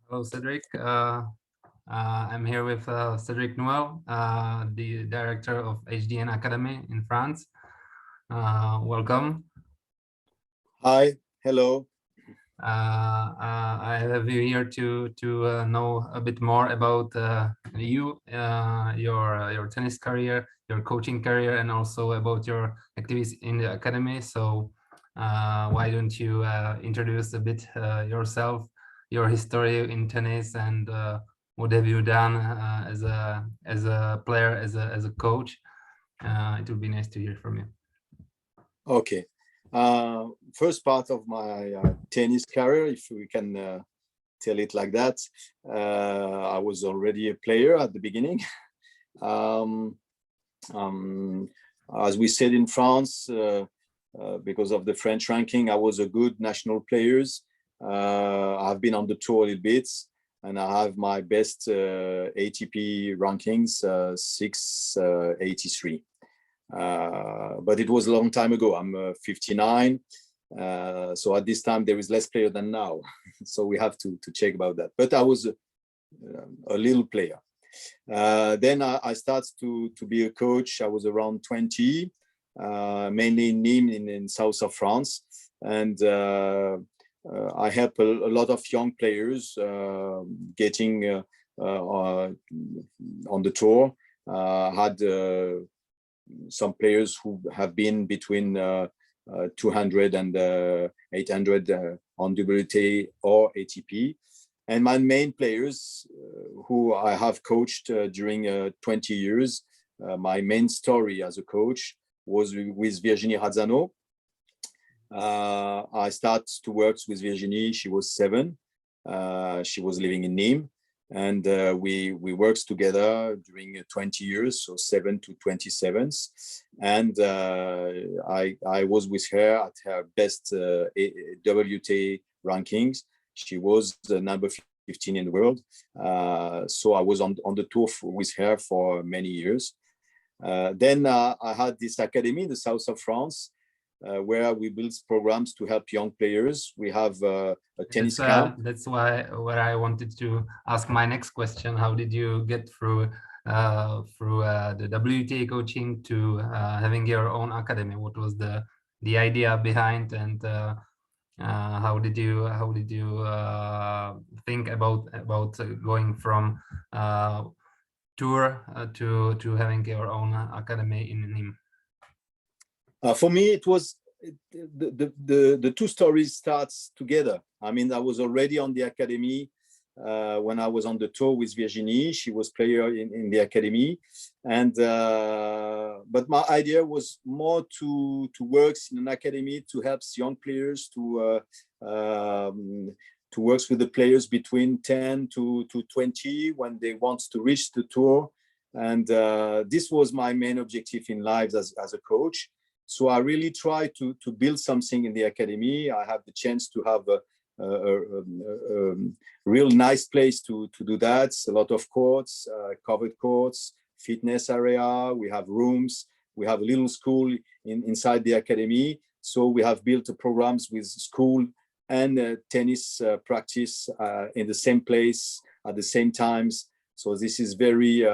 Hello, Cédric. I'm here with Cédric Nouvel, the director of HDN Academy in France. Welcome. Hi, hello. I have you here to know a bit more about you, your tennis career, your coaching career, and also about your activities in the academy. So why don't you introduce a bit yourself, your history in tennis, and what have you done as a player, as a coach? It would be nice to hear from you. Okay. First part of my tennis career, if we can tell it like that, I was already a player at the beginning. As we said in France, because of the French ranking, I was a good national player. I've been on the tour a little bit, and I have my best ATP rankings, 683. But it was a long time ago. I'm 59. So at this time, there is less player than now. So we have to check about that. But I was a little player. Then I started to be a coach. I was around 20, mainly in Nîmes in south of France. And I help a lot of young players getting on the tour. Had some players who have been between 200 and 800 on WTA or ATP. And my main players who I have coached during 20 years, my main story as a coach was with Virginie Razzano. I started to work with Virginie, she was 7. She was living in Nîmes. And we worked together during 20 years, so 7 to 27. And I was with her at her best WTA rankings. She was the number 15 in the world. So I was on the tour with her for many years. Then I had this academy in the south of France, where we build programs to help young players. We have a tennis camp. That's why what I wanted to ask my next question. How did you get through the WTA coaching to having your own academy? What was the idea behind, and how did you think about going from tour to having your own academy in Nîmes? For me, it was the two stories starts together. I mean, I was already on the academy when I was on the tour with Virginie. She was player in the academy, and but my idea was more to work in an academy to help young players to work with the players between 10 to 20 when they want to reach the tour. And this was my main objective in life as a coach. So I really try to build something in the academy. I have the chance to have a real nice place to do that. A lot of courts, covered courts, fitness area. We have rooms. We have a little school inside the academy. So we have built programs with school and tennis practice in the same place at the same times. So this is very,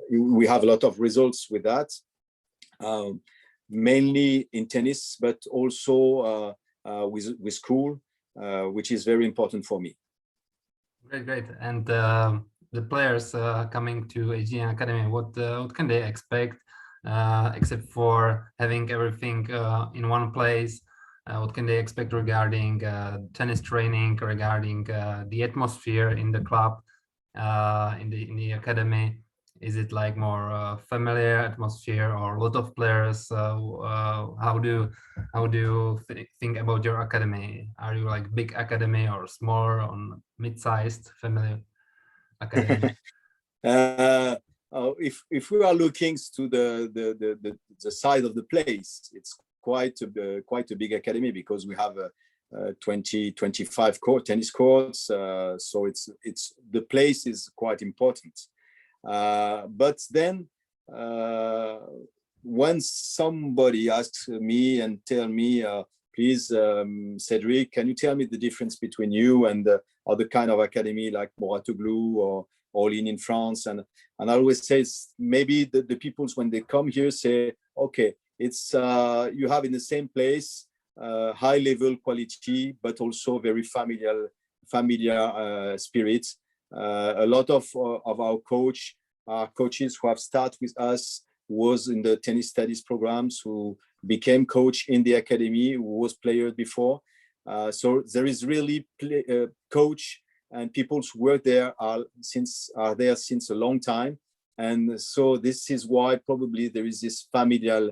we have a lot of results with that, mainly in tennis, but also with school, which is very important for me. Great. And the players coming to HDN Academy, what can they expect, except for having everything in one place? What can they expect regarding tennis training, regarding the atmosphere in the club, in the academy? Is it like more familiar atmosphere or a lot of players? How do you think about your academy? Are you like big academy or small, or mid-sized family academy? If we are looking to the side of the place, it's quite a big academy, because we have 20-25 tennis courts. So it's the place is quite important. But then when somebody asks me and tell me, please, Cédric, can you tell me the difference between you and the other kind of academy like Moratoglu or All in France? And I always say maybe the peoples when they come here say, okay, it's you have in the same place high level quality, but also very familiar spirit. A lot of our coaches who have started with us was in the tennis studies programs, who became coach in the academy, who was player before. So there is really coach and people who work there are there since a long time. And so this is why probably there is this familial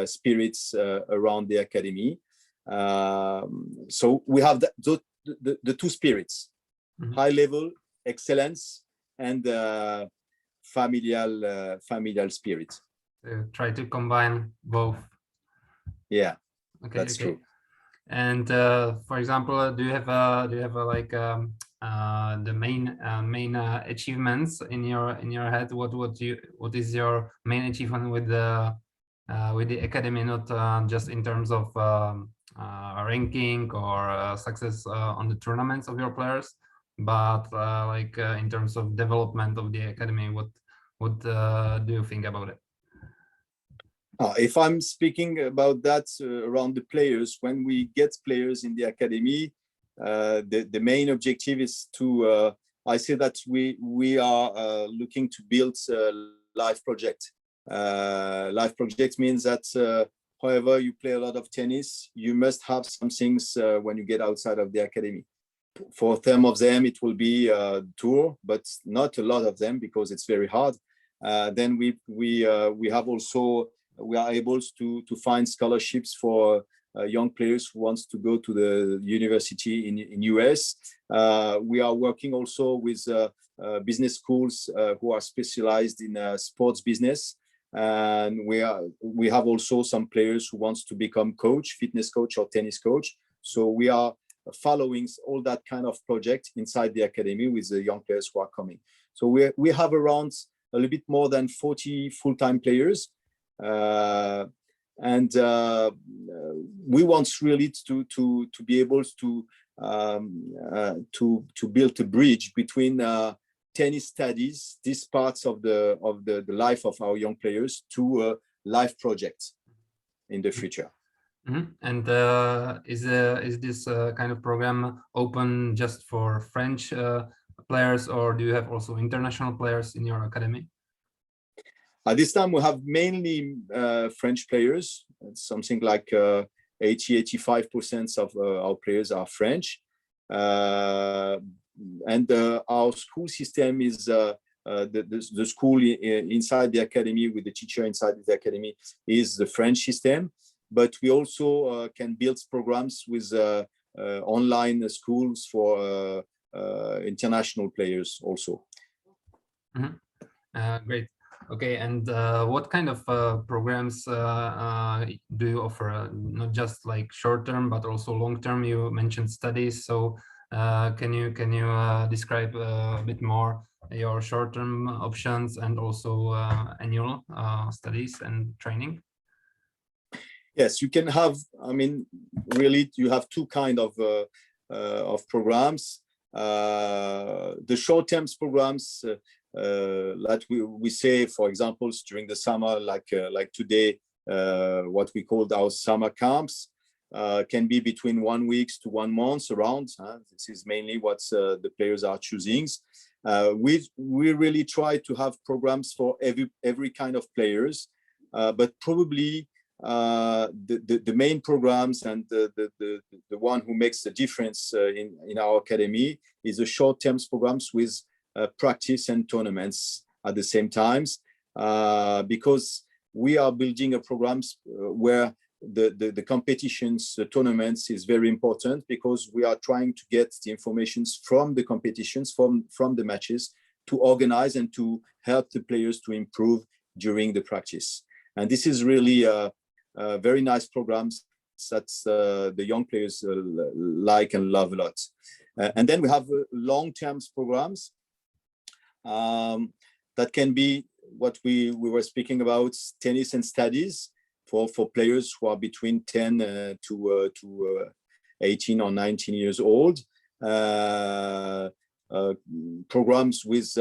spirits around the academy. So we have the two spirits, high level excellence and familial spirit. Try to combine both. Yeah, okay, that's true. And for example, do you have like the main achievements in your head? What is your main achievement with the academy, not just in terms of ranking or success on the tournaments of your players, but like in terms of development of the academy? What do you think about it? If I'm speaking about that around the players, when we get players in the academy, the main objective is to, I say that we are looking to build a life project. Life project means that however you play a lot of tennis, you must have some things when you get outside of the academy. For some of them, it will be a tour, but not a lot of them because it's very hard. Then we have also, we are able to find scholarships for young players who wants to go to the university in US. We are working also with business schools who are specialized in sports business. And we have also some players who wants to become coach, fitness coach or tennis coach. So we are following all that kind of project inside the academy with the young players who are coming. So we have around a little bit more than 40 full-time players. And we want really to be able to build a bridge between tennis studies, these parts of the life of our young players, to a life project in the future. Mm-hmm. And is this kind of program open just for French players, or do you have also international players in your academy? At this time, we have mainly French players. It's something like 80-85% of our players are French. And our school system is the school inside the academy with the teacher inside the academy is the French system. But we also can build programs with online schools for international players also. Mm-hmm. Great. Okay, and what kind of programs do you offer? Not just like short term, but also long term. You mentioned studies, so can you describe a bit more your short term options and also annual studies and training? Yes, you can have. I mean, really, you have two kind of programs. The short term programs. Like we say, for example, during the summer, like today, what we called our summer camps can be between 1 week to 1 month around. This is mainly what the players are choosing. We really try to have programs for every kind of players, but probably the main programs and the one who makes the difference in our academy is the short-term programs with practice and tournaments at the same times, because we are building a programs where the competitions, the tournaments is very important, because we are trying to get the informations from the competitions, from the matches, to organize and to help the players to improve during the practice. And this is really very nice programs that the young players like and love a lot. And then we have long-term programs that can be what we were speaking about, tennis and studies, for players who are between 10 to 18 or 19 years old. Programs with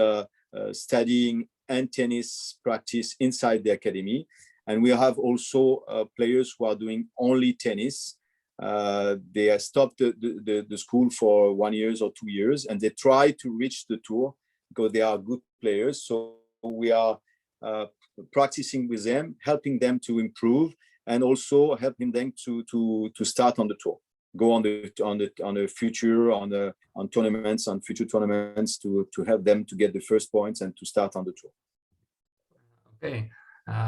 studying and tennis practice inside the academy. And we have also players who are doing only tennis. They have stopped the school for 1 year or 2 years, and they try to reach the tour because they are good players. So we are practicing with them, helping them to improve, and also helping them to start on the tour, go on the future on tournaments, on future tournaments, to help them to get the first points and to start on the tour. Okay,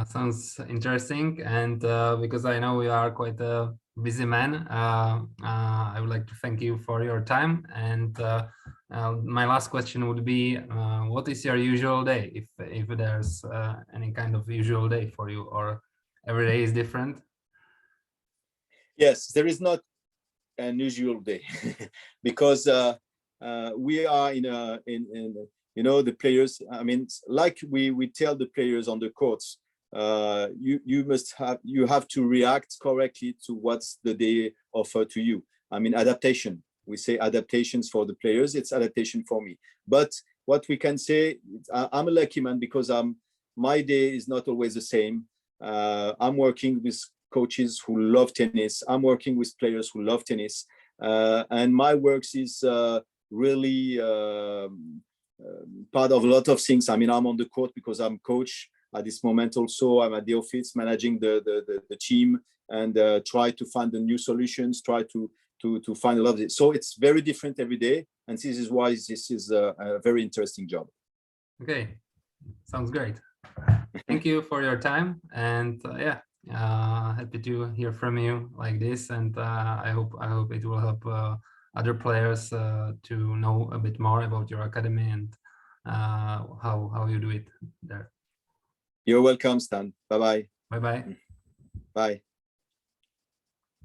sounds interesting. And because I know you are quite a busy man, I would like to thank you for your time. And my last question would be, what is your usual day, if there's any kind of usual day for you, or every day is different? Yes, there is not an usual day because we are in you know, the players, I mean, like we tell the players on the courts, you have to react correctly to what's the day offer to you. I mean, adaptation. We say adaptations for the players, it's adaptation for me. But what we can say, I'm a lucky man because my day is not always the same. I'm working with coaches who love tennis. I'm working with players who love tennis. And my work is really part of a lot of things. I mean, I'm on the court because I'm coach at this moment. Also, I'm at the office managing the team and try to find the new solutions, try to find a lot of it. So it's very different every day. And this is why this is a very interesting job. Okay, sounds great. Thank you for your time. And yeah, happy to hear from you like this. And I hope it will help other players to know a bit more about your academy and how you do it there. You're welcome, Stan. Bye-bye. Bye-bye. Bye.